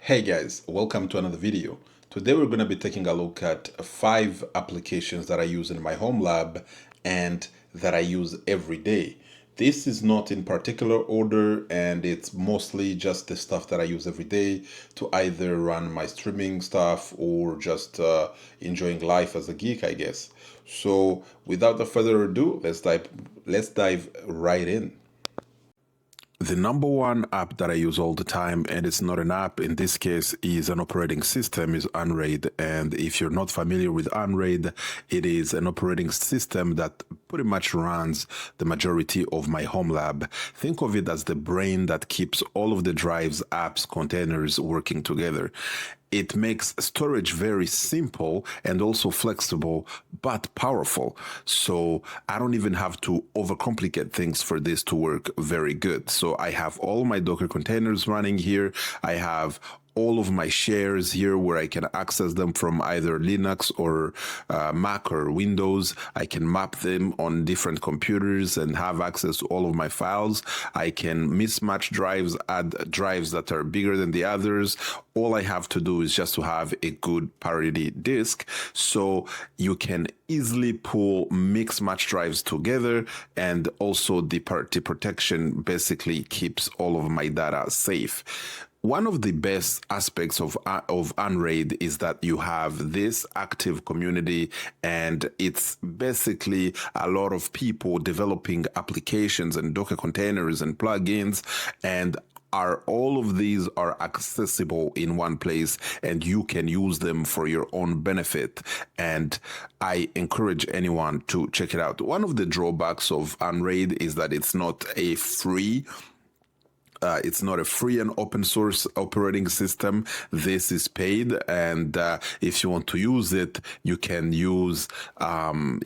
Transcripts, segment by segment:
Hey guys, welcome to another video. Today we're going to be taking a look at 5 applications that I use in my home lab and that I use every day. This is not in particular order and it's mostly just the stuff that I use every day to either run my streaming stuff or just enjoying life as a geek, I guess. So without further ado, let's dive right in. The number one app that I use all the time, and it's not an app, in this case is an operating system, is Unraid. And if you're not familiar with Unraid, it is an operating system that pretty much runs the majority of my home lab. Think of it as the brain that keeps all of the drives, apps, containers working together. It makes storage very simple and also flexible, but powerful. So I don't even have to overcomplicate things for this to work very good. So I have all my Docker containers running here. I have all of my shares here where I can access them from either Linux or Mac or Windows. I can map them on different computers and have access to all of my files. I can mismatch drives, add drives that are bigger than the others. All I have to do is just to have a good parity disk, so you can easily pull mix match drives together, and also the parity protection basically keeps all of my data safe. One of the best aspects of Unraid is that you have this active community, and it's basically a lot of people developing applications and Docker containers and plugins, and all of these are accessible in one place, and you can use them for your own benefit. And I encourage anyone to check it out. One of the drawbacks of Unraid is that it's not a free and open source operating system. This is paid, and if you want to use it, you can use,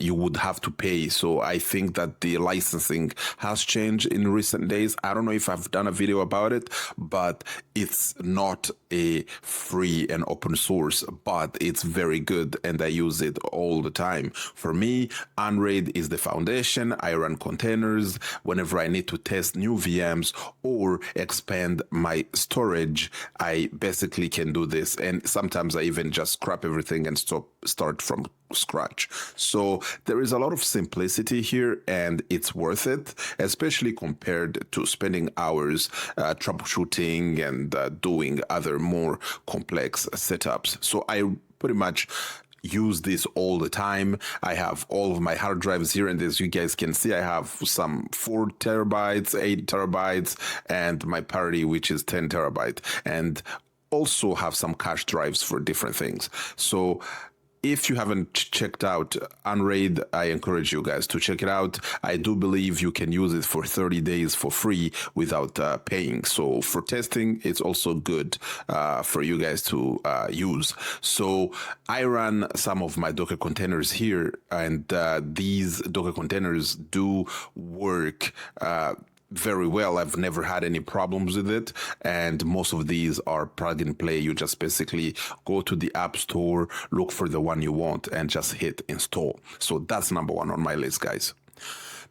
you would have to pay. So I think that the licensing has changed in recent days. I don't know if I've done a video about it, but it's not a free and open source, but it's very good, and I use it all the time. For me, Unraid is the foundation. I run containers whenever I need to test new VMs or expand my storage. I basically can do this, and sometimes I even just scrap everything and start from scratch. So there is a lot of simplicity here, and it's worth it, especially compared to spending hours troubleshooting and doing other more complex setups. So I pretty much use this all the time. I have all of my hard drives here, and as you guys can see, I have some 4 terabytes, 8 terabytes, and my parity, which is 10 terabyte, and also have some cache drives for different things. So if you haven't checked out Unraid, I encourage you guys to check it out. I do believe you can use it for 30 days for free without paying. So for testing, it's also good for you guys to use. So I run some of my Docker containers here, and these Docker containers do work very well. I've never had any problems with it, and most of these are plug and play. You just basically go to the app store, look for the one you want, and just hit install. So that's number one on my list, guys.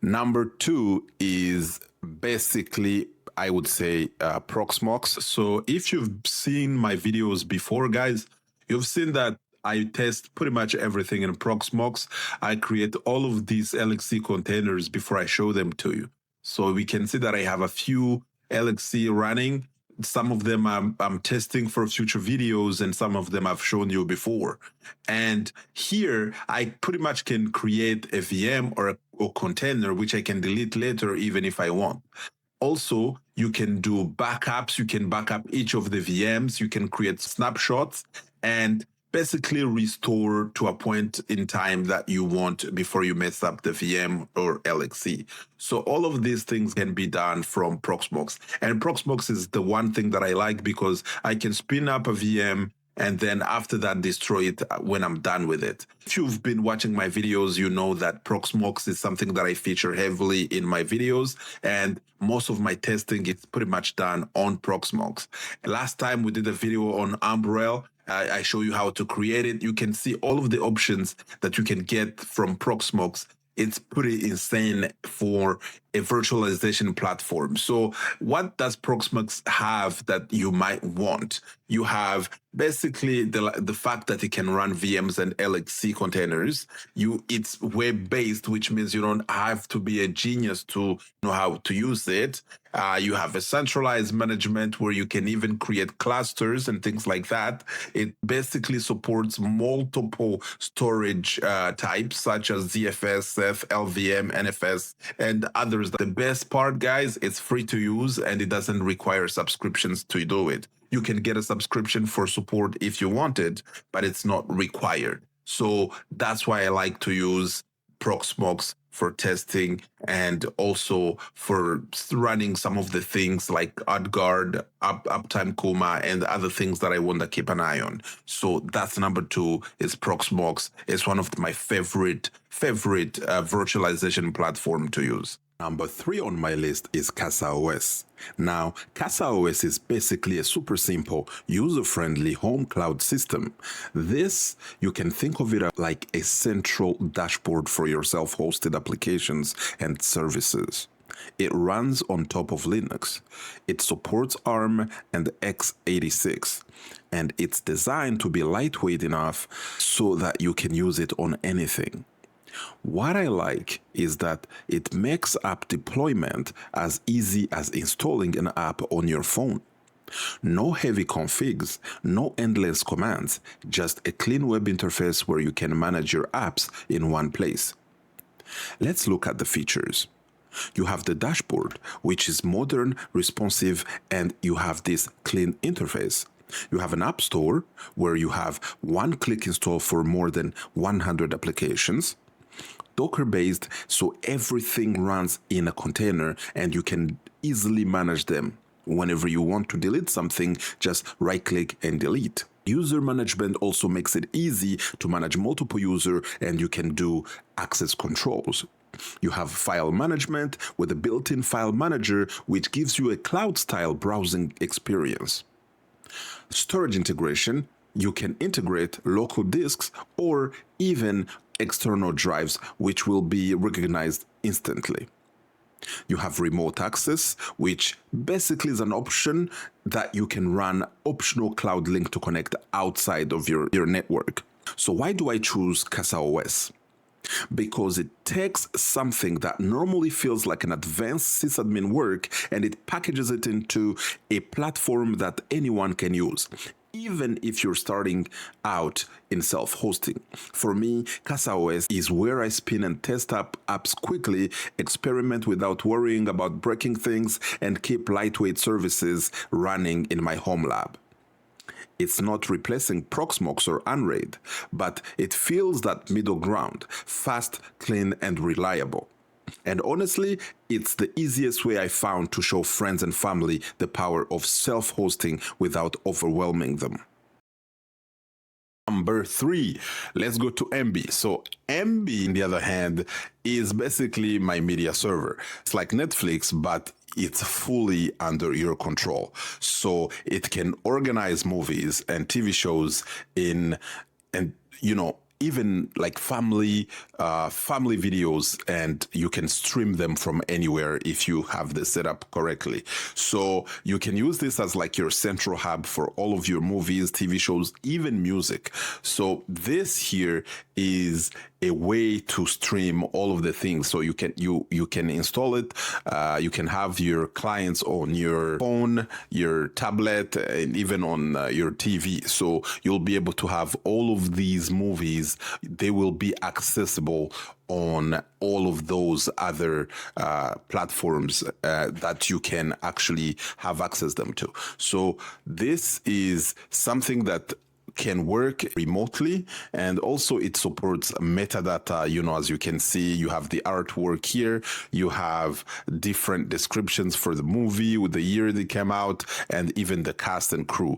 Number two is basically, I would say, Proxmox. So if you've seen my videos before, guys, you've seen that I test pretty much everything in Proxmox. I create all of these LXC containers before I show them to you. So we can see that I have a few LXC running. Some of them I'm testing for future videos, and some of them I've shown you before. And here I pretty much can create a VM or a container, which I can delete later even if I want. Also, you can do backups. You can back up each of the VMs. You can create snapshots and basically restore to a point in time that you want before you mess up the VM or LXC. So all of these things can be done from Proxmox. And Proxmox is the one thing that I like, because I can spin up a VM and then after that destroy it when I'm done with it. If you've been watching my videos, you know that Proxmox is something that I feature heavily in my videos, and most of my testing is pretty much done on Proxmox. Last time we did a video on Umbrel. I show you how to create it. You can see all of the options that you can get from Proxmox. It's pretty insane for a virtualization platform. So what does Proxmox have that you might want? You have basically the fact that it can run VMs and LXC containers. It's web based, which means you don't have to be a genius to know how to use it. You have a centralized management where you can even create clusters and things like that. It basically supports multiple storage types such as ZFS, Ceph, LVM, NFS, and others. The best part, guys, it's free to use and it doesn't require subscriptions to do it. You can get a subscription for support if you want it, but it's not required. So that's why I like to use Proxmox for testing and also for running some of the things like UdGuard, Uptime Kuma, and other things that I want to keep an eye on. So that's number 2 is Proxmox. It's one of my favorite virtualization platform to use. Number 3 on my list is CasaOS. Now, CasaOS is basically a super simple, user-friendly home cloud system. This, you can think of it like a central dashboard for your self-hosted applications and services. It runs on top of Linux. It supports ARM and x86. And it's designed to be lightweight enough so that you can use it on anything. What I like is that it makes app deployment as easy as installing an app on your phone. No heavy configs, no endless commands, just a clean web interface where you can manage your apps in one place. Let's look at the features. You have the dashboard, which is modern, responsive, and you have this clean interface. You have an app store where you have one-click install for more than 100 applications. Docker-based, so everything runs in a container and you can easily manage them. Whenever you want to delete something, just right-click and delete. User management also makes it easy to manage multiple users and you can do access controls. You have file management with a built-in file manager, which gives you a cloud-style browsing experience. Storage integration, you can integrate local disks or even external drives, which will be recognized instantly. You have remote access, which basically is an option that you can run optional cloud link to connect outside of your network. So why do I choose CasaOS? Because it takes something that normally feels like an advanced sysadmin work and it packages it into a platform that anyone can use, even if you're starting out in self-hosting. For me, CasaOS is where I spin and test up apps quickly, experiment without worrying about breaking things, and keep lightweight services running in my home lab. It's not replacing Proxmox or Unraid, but it feels that middle ground, fast, clean, and reliable. And honestly, it's the easiest way I found to show friends and family the power of self-hosting without overwhelming them. Number 3, let's go to Emby. So Emby, on the other hand, is basically my media server. It's like Netflix, but it's fully under your control. So it can organize movies and TV shows even like family videos, and you can stream them from anywhere if you have this set up correctly. So you can use this as like your central hub for all of your movies, TV shows, even music. So this here is a way to stream all of the things. So you can install it. You can have your clients on your phone, your tablet, and even on your TV. So you'll be able to have all of these movies. They will be accessible on all of those other platforms that you can actually have access them to. So this is something that can work remotely, and also it supports metadata. As you can see, you have the artwork here, you have different descriptions for the movie with the year they came out, and even the cast and crew.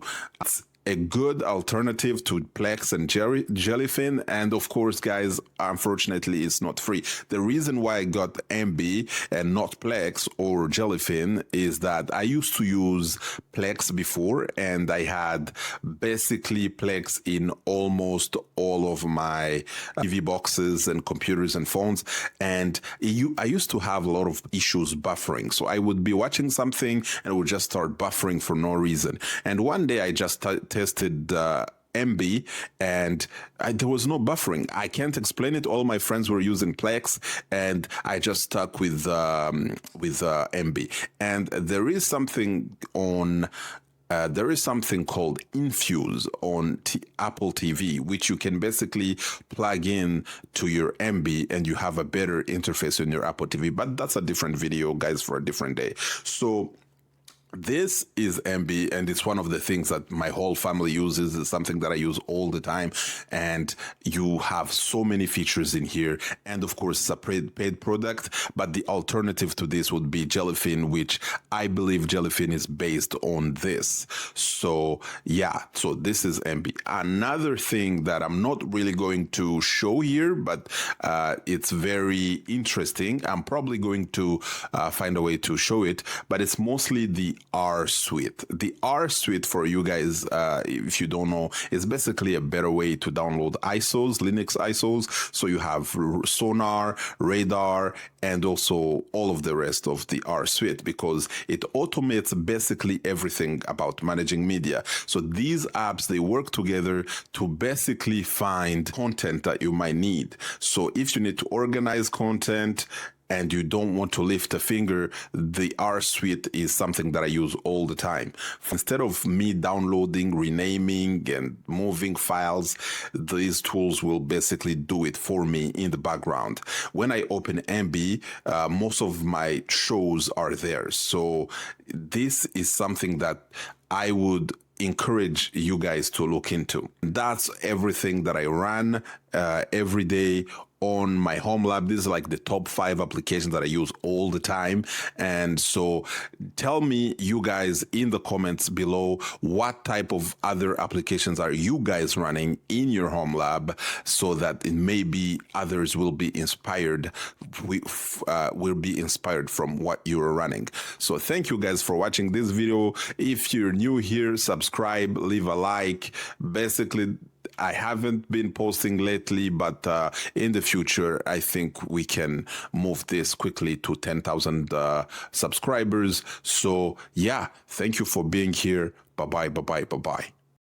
a good alternative to Plex and Jellyfin. And of course, guys, unfortunately, it's not free. The reason why I got Emby and not Plex or Jellyfin is that I used to use Plex before, and I had basically Plex in almost all of my TV boxes and computers and phones. And I used to have a lot of issues buffering. So I would be watching something and it would just start buffering for no reason. And one day I just tested Emby, and there was no buffering. I can't explain it. All my friends were using Plex, and I just stuck with Emby. And there is something on. There is something called Infuse on Apple TV, which you can basically plug in to your Emby, and you have a better interface on your Apple TV. But that's a different video, guys, for a different day. So this is Emby, and it's one of the things that my whole family uses. It's something that I use all the time, and you have so many features in here. And of course, it's a paid product, but the alternative to this would be Jellyfin, which I believe Jellyfin is based on this. So yeah, so this is Emby. Another thing that I'm not really going to show here, but it's very interesting. I'm probably going to find a way to show it, but it's mostly the R Suite. The R Suite, for you guys, if you don't know, is basically a better way to download ISOs, Linux ISOs. So you have Sonar, Radar, and also all of the rest of the R Suite, because it automates basically everything about managing media. So these apps, they work together to basically find content that you might need. So if you need to organize content and you don't want to lift a finger, the R Suite is something that I use all the time. Instead of me downloading, renaming, and moving files, these tools will basically do it for me in the background. When I open Emby, most of my shows are there. So this is something that I would encourage you guys to look into. That's everything that I run every day on my homelab. This is like the top 5 applications that I use all the time. And so tell me, you guys, in the comments below, what type of other applications are you guys running in your homelab, so that maybe others will be inspired. Will be inspired from what you are running. So thank you guys for watching this video. If you're new here, subscribe, leave a like. Basically, I haven't been posting lately, but in the future, I think we can move this quickly to 10,000 subscribers. So yeah, thank you for being here. Bye-bye, bye-bye, bye-bye.